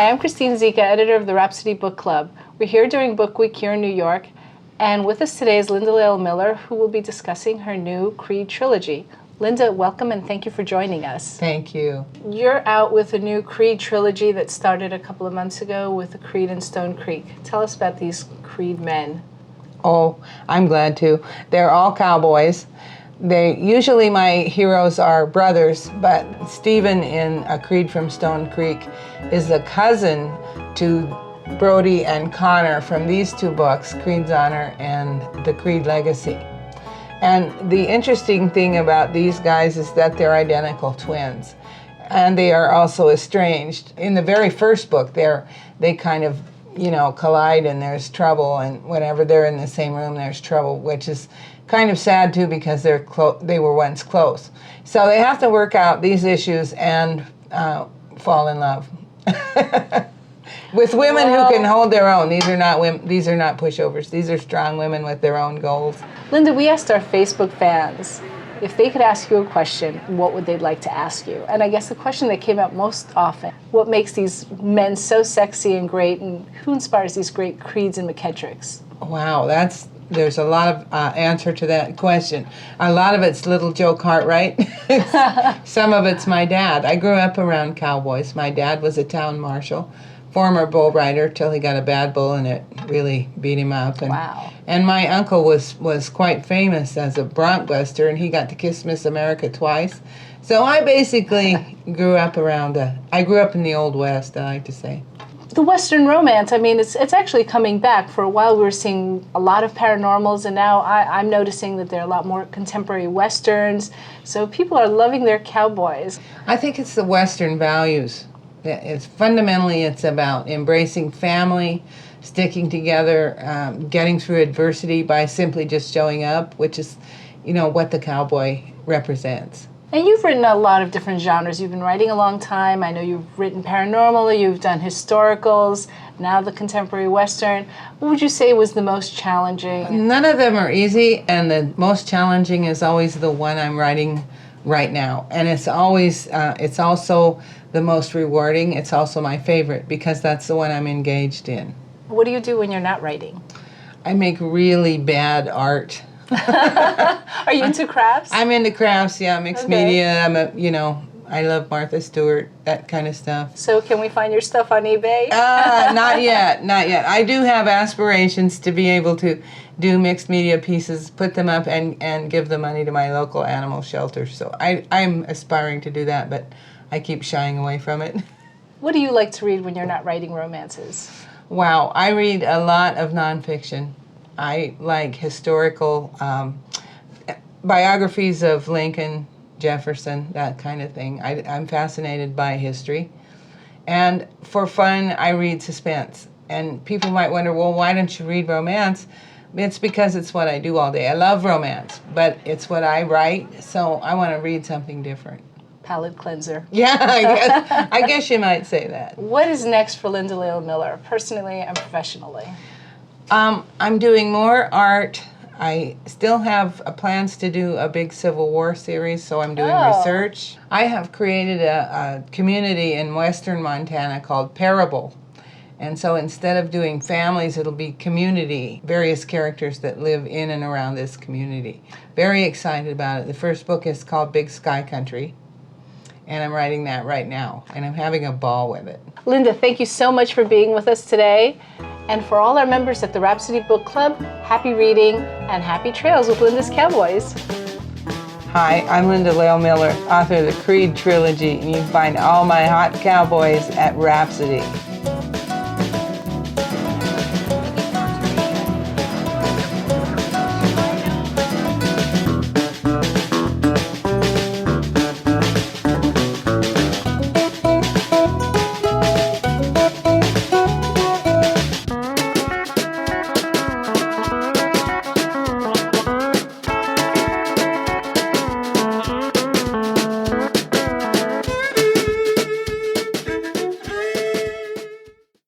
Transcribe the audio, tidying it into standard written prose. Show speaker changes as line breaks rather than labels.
Hi, I'm Christine Zika, editor of the Rhapsody Book Club. We're here during Book Week here in New York, and with us today is Linda Lael Miller, who will be discussing her new Creed trilogy. Linda, welcome and thank you for joining us.
Thank you.
You're out with a new Creed trilogy that started a couple of months ago with the Creed in Stone Creek. Tell us about these Creed men.
Oh, I'm glad to. They're all cowboys. Usually my heroes are brothers, but Stephen in A Creed from Stone Creek is a cousin to Brody and Connor from these two books, Creed's Honor and The Creed Legacy. And the interesting thing about these guys is that they're identical twins. And they are also estranged. In the very first book, they kind of, collide and there's trouble, and whenever they're in the same room, there's trouble, which is kind of sad too because they were once close. So they have to work out these issues and fall in love with women who can hold their own. These are not pushovers. These are strong women with their own goals.
Linda, we asked our Facebook fans if they could ask you a question, what would they like to ask you? And I guess the question that came up most often, what makes these men so sexy and great, and who inspires these great Creeds and McKettricks?
Wow, there's a lot of answer to that question. A lot of it's little Joe Cartwright. Some of it's my dad. I grew up around cowboys. My dad was a town marshal, former bull rider till he got a bad bull and it really beat him up.
Wow.
And my uncle was quite famous as a bronc buster, and he got to kiss Miss America twice. So I basically grew up I grew up in the Old West, I like to say.
The Western romance, I mean, it's actually coming back. For a while we were seeing a lot of paranormals, and now I'm noticing that there are a lot more contemporary Westerns. So people are loving their cowboys.
I think it's the Western values. Fundamentally it's about embracing family, sticking together, getting through adversity by simply just showing up, which is, what the cowboy represents.
And you've written a lot of different genres. You've been writing a long time. I know you've written paranormal, you've done historicals, now the contemporary Western. What would you say was the most challenging?
None of them are easy, and the most challenging is always the one I'm writing right now. And it's also the most rewarding. It's also my favorite because that's the one I'm engaged in.
What do you do when you're not writing?
I make really bad art.
Are you into crafts?
I'm into crafts, yeah, mixed media. I love Martha Stewart, that kind of stuff.
So can we find your stuff on eBay?
Not yet. I do have aspirations to be able to do mixed media pieces, put them up, and give the money to my local animal shelter. So I'm aspiring to do that, but I keep shying away from it.
What do you like to read when you're not writing romances?
Wow, I read a lot of nonfiction. I like historical biographies of Lincoln, Jefferson, that kind of thing. I'm fascinated by history. And for fun, I read suspense. And people might wonder, well, why don't you read romance? It's because it's what I do all day. I love romance, but it's what I write, so I want to read something different.
Palate cleanser.
Yeah, I guess you might say that.
What is next for Linda Lael Miller, personally and professionally?
I'm doing more art. I still have plans to do a big Civil War series, so I'm doing research. I have created a community in western Montana called Parable. And so instead of doing families, it'll be community, various characters that live in and around this community. Very excited about it. The first book is called Big Sky Country, and I'm writing that right now, and I'm having a ball with it.
Linda, thank you so much for being with us today. And for all our members at the Rhapsody Book Club, happy reading and happy trails with Linda's Cowboys.
Hi, I'm Linda Lael Miller, author of the Creed trilogy, and you can find all my hot cowboys at Rhapsody.